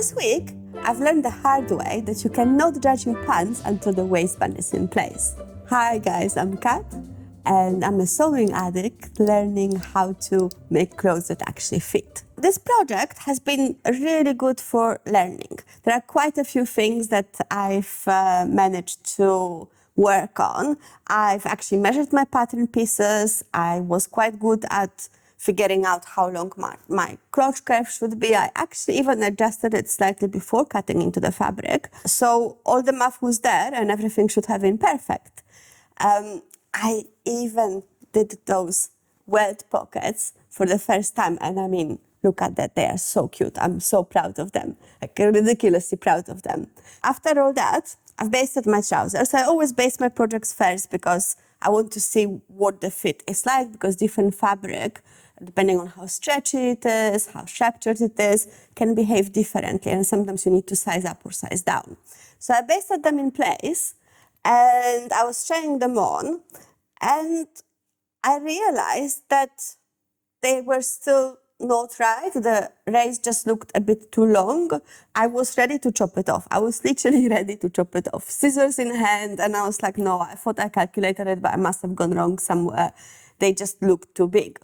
this week, I've learned the hard way that you cannot judge your pants until the waistband is in place. Hi guys, I'm Kat, and I'm a sewing addict learning how to make clothes that actually fit. This project has been really good for learning. There are quite a few things that I've managed to work on. I've actually measured my pattern pieces. I was quite good at figuring out how long my crotch curve should be. I actually even adjusted it slightly before cutting into the fabric. So all the math was there and everything should have been perfect. I even did those welt pockets for the first time, and I mean, look at that, they are so cute. I'm so proud of them, like ridiculously proud of them. After all that, I've basted my trousers. I always base my projects first because I want to see what the fit is like, because different fabric, depending on how stretchy it is, how structured it is, can behave differently, and sometimes you need to size up or size down. So I basted them in place, and I was trying them on, and I realized that they were still not right. The race just looked a bit too long. I was ready to chop it off. I was literally ready to chop it off. Scissors in hand, and I was like, no, I thought I calculated it, but I must have gone wrong somewhere. They just looked too big.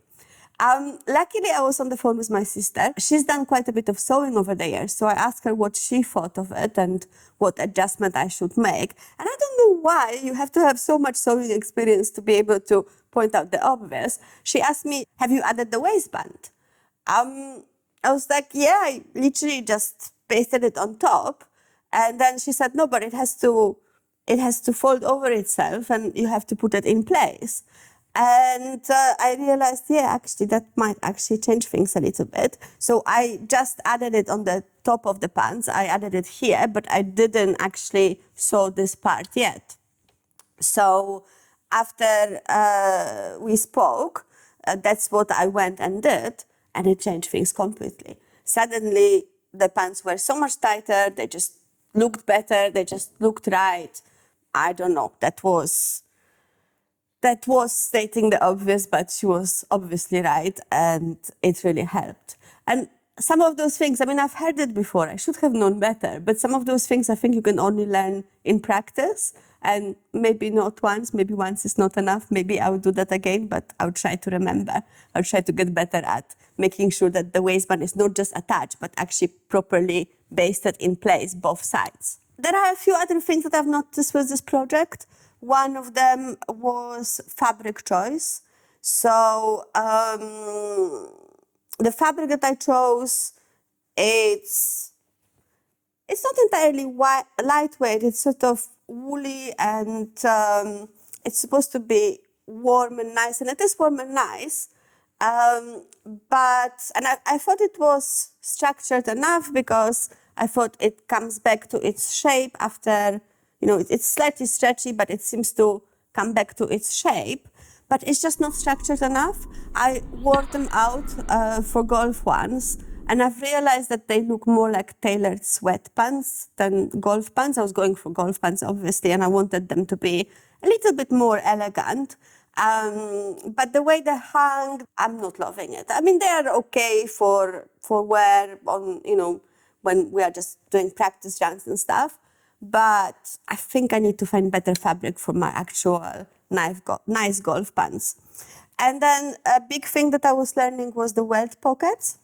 Luckily, I was on the phone with my sister. She's done quite a bit of sewing over the years, so I asked her what she thought of it and what adjustment I should make. And I don't know why you have to have so much sewing experience to be able to point out the obvious. She asked me, have you added the waistband? I was like, yeah, I literally just pasted it on top. And then she said, no, but it has to fold over itself and you have to put it in place. And I realized, yeah, actually, that might actually change things a little bit. So I just added it on the top of the pants. I added it here, but I didn't actually sew this part yet. So after we spoke, that's what I went and did, and it changed things completely. Suddenly, the pants were so much tighter. They just looked better. They just looked right. I don't know. That was stating the obvious, but she was obviously right, and it really helped. And some of those things, I mean, I've heard it before. I should have known better, but some of those things I think you can only learn in practice, and maybe not once, maybe once is not enough. Maybe I will do that again, but I'll try to remember. I'll try to get better at making sure that the waistband is not just attached, but actually properly basted in place, both sides. There are a few other things that I've noticed with this project. One of them was fabric choice. So the fabric that I chose, it's not entirely lightweight. It's sort of woolly, and it's supposed to be warm and nice, and it is warm and nice. But I thought it was structured enough because I thought it comes back to its shape after. You know, it's slightly stretchy, but it seems to come back to its shape. But it's just not structured enough. I wore them out for golf ones, and I've realized that they look more like tailored sweatpants than golf pants. I was going for golf pants, obviously, and I wanted them to be a little bit more elegant. But the way they hung, I'm not loving it. I mean, they are okay for wear on, you know, when we are just doing practice runs and stuff. But I think I need to find better fabric for my actual nice golf pants. And then a big thing that I was learning was the welt pockets.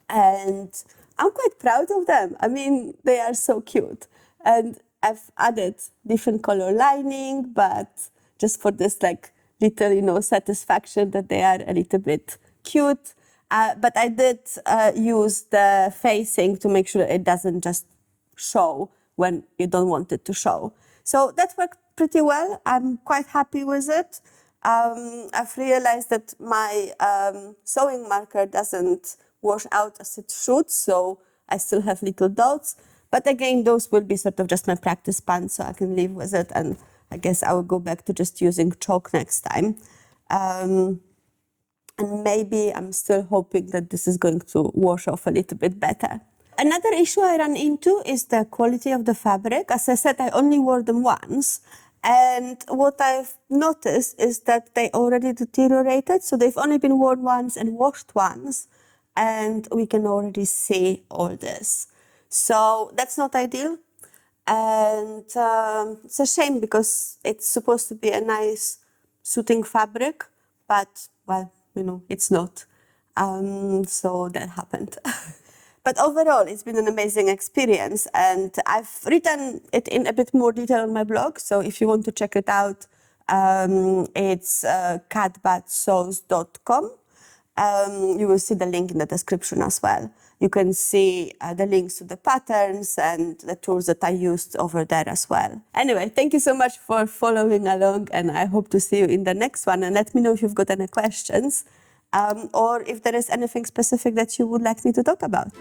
And I'm quite proud of them. I mean, they are so cute. And I've added different color lining, but just for this like little, you know, satisfaction that they are a little bit cute. But I did use the facing to make sure it doesn't just show when you don't want it to show. So that worked pretty well. I'm quite happy with it. I've realized that my sewing marker doesn't wash out as it should, so I still have little dots. But again, those will be sort of just my practice pants, so I can live with it. And I guess I will go back to just using chalk next time. And maybe I'm still hoping that this is going to wash off a little bit better. Another issue I ran into is the quality of the fabric. As I said, I only wore them once. And what I've noticed is that they already deteriorated. So they've only been worn once and washed once. And we can already see all this. So that's not ideal. And it's a shame because it's supposed to be a nice suiting fabric, but, well, it's not. So that happened. But overall, it's been an amazing experience, and I've written it in a bit more detail on my blog. So if you want to check it out, it's catbatsews.com. You will see the link in the description as well. You can see the links to the patterns and the tools that I used over there as well. Anyway, thank you so much for following along, and I hope to see you in the next one. And let me know if you've got any questions or if there is anything specific that you would like me to talk about.